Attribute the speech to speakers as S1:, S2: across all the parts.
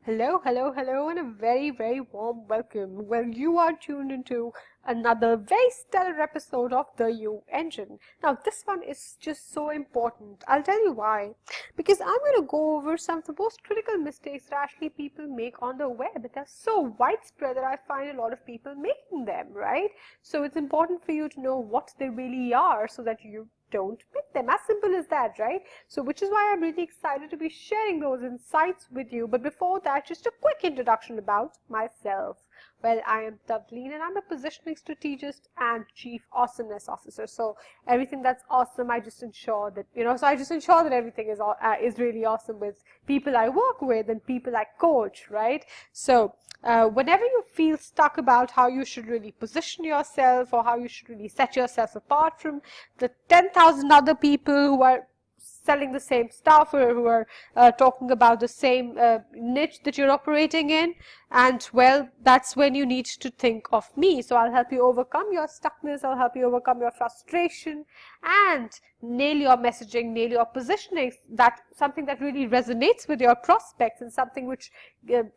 S1: Hello, hello, hello, and a very, very warm welcome. Well, you are tuned into another very stellar episode of The You Engine. Now, this one is just so important. I'll tell you why. Because I'm going to go over some of the most critical mistakes that actually people make on the web. They're so widespread that I find a lot of people making them, right? So it's important for you to know what they really are so that you don't make them. As simple as that, right? So which is why I'm really excited to be sharing those insights with you. But before that, just a quick introduction about myself. Well, I am Tavleen and I'm a positioning strategist and chief awesomeness officer. So everything that's awesome, I just ensure that, I just ensure that everything is really awesome with people I work with and people I coach, right? So whenever you feel stuck about how you should really position yourself or how you should really set yourself apart from the 10,000 other people who are selling the same stuff or who are talking about the same niche that you're operating in, and well, that's when you need to think of me. So I'll help you overcome your stuckness, I'll help you overcome your frustration and nail your messaging, nail your positioning, that something that really resonates with your prospects and something which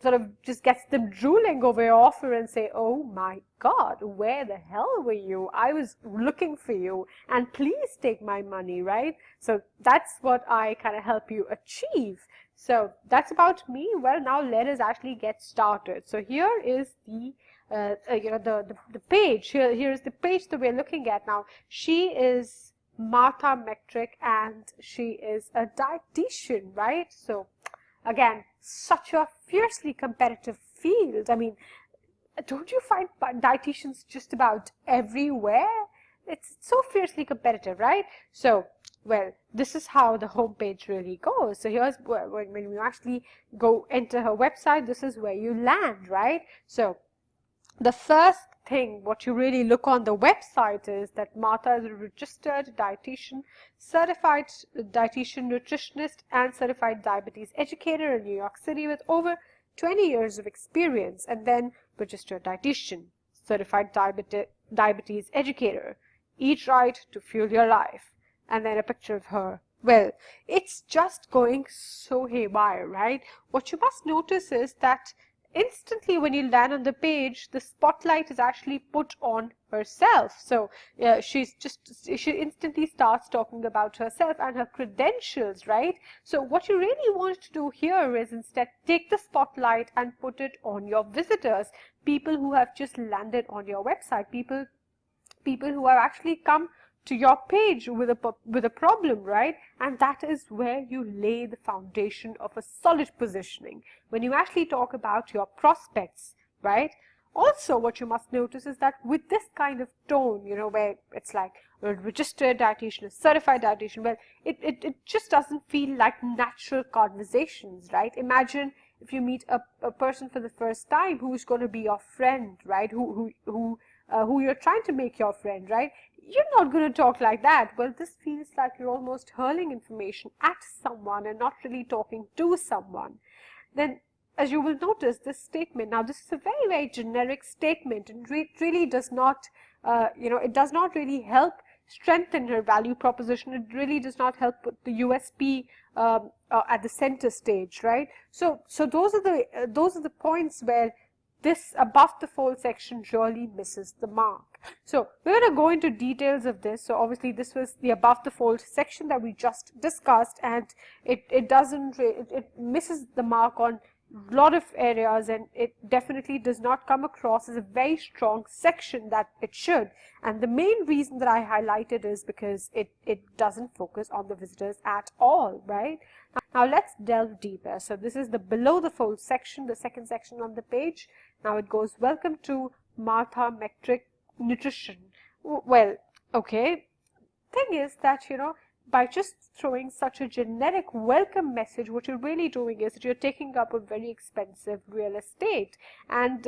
S1: sort of just gets them drooling over your offer and say, oh my God, where the hell were you? I was looking for you and please take my money, right? So that's what I kind of help you achieve. So that's about me. Well, now let us actually get started. So here is the the page. Here is the page that we're looking at now. She is Martha Metric and she is a dietitian, right? So again, such a fiercely competitive field. I mean, don't you find dietitians just about everywhere? It's so fiercely competitive, right? So, well, this is how the homepage really goes. So here's when you actually go enter her website, this is where you land, right? So the first thing what you really look on the website is that Martha is a registered dietitian, certified dietitian nutritionist and certified diabetes educator in New York City with over 20 years of experience, and then registered dietitian, certified diabetes educator. Eat right to fuel your life. And then a picture of her. Well, it's just going so haywire, right? What you must notice is that instantly when you land on the page, the spotlight is actually put on herself. So she instantly starts talking about herself and her credentials, right? So what you really want to do here is instead take the spotlight and put it on your visitors, people who have just landed on your website, people who have actually come to your page with a problem, right? And that is where you lay the foundation of a solid positioning when you actually talk about your prospects, right? Also, what you must notice is that with this kind of tone, where it's like a registered dietitian, a certified dietitian, well, it just doesn't feel like natural conversations, right? Imagine if you meet a person for the first time who's going to be your friend, right? Who you're trying to make your friend, right? You're not going to talk like that. Well, this feels like you're almost hurling information at someone and not really talking to someone. Then, as you will notice, this statement, now this is a very, very generic statement and really does not, it does not really help strengthen her value proposition. It really does not help put the USP at the center stage, right? So those are the points where this above the fold section really misses the mark. So we're going to go into details of this. So obviously this was the above the fold section that we just discussed, and it misses the mark on a lot of areas, and it definitely does not come across as a very strong section that it should. And the main reason that I highlighted is because it doesn't focus on the visitors at all, right? Now let's delve deeper. So this is the below the fold section, the second section on the page. Now it goes, welcome to Martha Metric Nutrition. Well, okay. Thing is that, by just throwing such a generic welcome message, what you're really doing is that you're taking up a very expensive real estate. And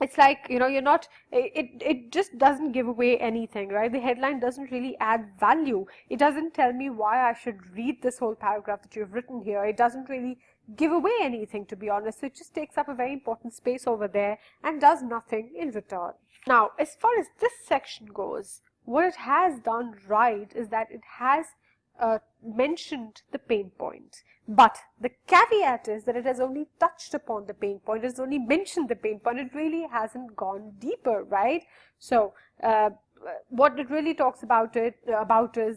S1: it's like, you're not, it just doesn't give away anything, right? The headline doesn't really add value. It doesn't tell me why I should read this whole paragraph that you've written here. It doesn't really give away anything, to be honest. So it just takes up a very important space over there and does nothing in return. Now, as far as this section goes, what it has done right is that it has mentioned the pain point. But the caveat is that it has only touched upon the pain point, it has only mentioned the pain point, it really hasn't gone deeper, right? So what it really talks about is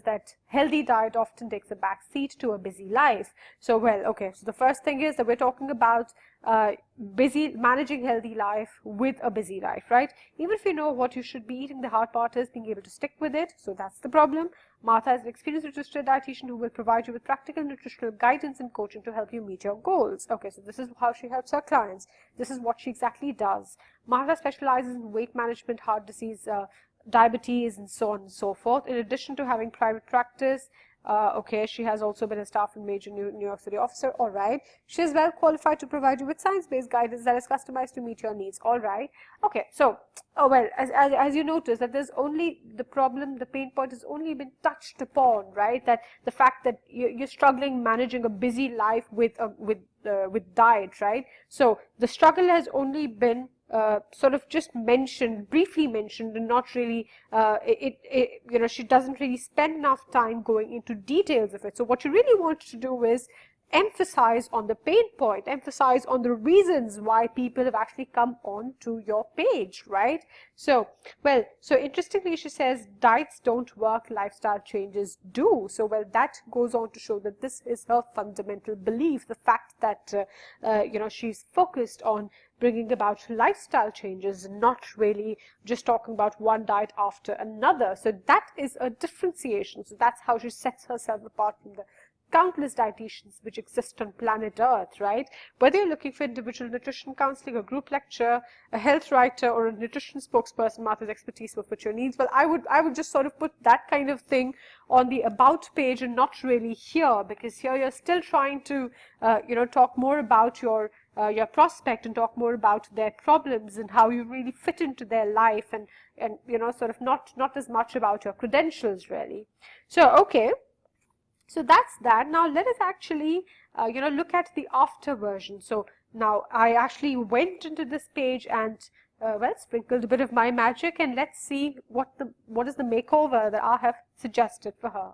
S1: that healthy diet often takes a back seat to a busy life. So well, okay, so the first thing is that we're talking about managing healthy life with a busy life, right? Even if you know what you should be eating, the hard part is being able to stick with it. So that's the problem. Martha is an experienced nutritionist dietitian who will provide you with practical nutritional guidance and coaching to help you meet your goals. Okay, so this is how she helps her clients. This is what she exactly does. Martha specializes in weight management, heart disease, diabetes, and so on and so forth. In addition to having private practice, okay, she has also been a staff and major New York City officer. All right, she is well qualified to provide you with science-based guidance that is customized to meet your needs. All right, okay, so well, as you notice that there's only the problem, the pain point has only been touched upon, right? That the fact that you're struggling managing a busy life with diet, right? So the struggle has only been sort of just briefly mentioned, and not really, you know, she doesn't really spend enough time going into details of it. So what you really want to do is emphasize on the pain point, emphasize on the reasons why people have actually come on to your page, right? So, well, so interestingly, she says diets don't work, lifestyle changes do. So, well, that goes on to show that this is her fundamental belief, the fact that, you know, she's focused on bringing about lifestyle changes, not really just talking about one diet after another. So that is a differentiation. So that's how she sets herself apart from the countless dietitians which exist on planet Earth, right? Whether you're looking for individual nutrition counseling, a group lecture, a health writer, or a nutrition spokesperson, Martha's expertise will fit your needs. Well, I would just sort of put that kind of thing on the about page and not really here, because here you're still trying to, you know, talk more about your prospect and talk more about their problems and how you really fit into their life, and you know, sort of not as much about your credentials, really. So, okay. So that's that. Now let us actually, you know, look at the after version. So now I actually went into this page and, well, sprinkled a bit of my magic, and let's see what is the makeover that I have suggested for her.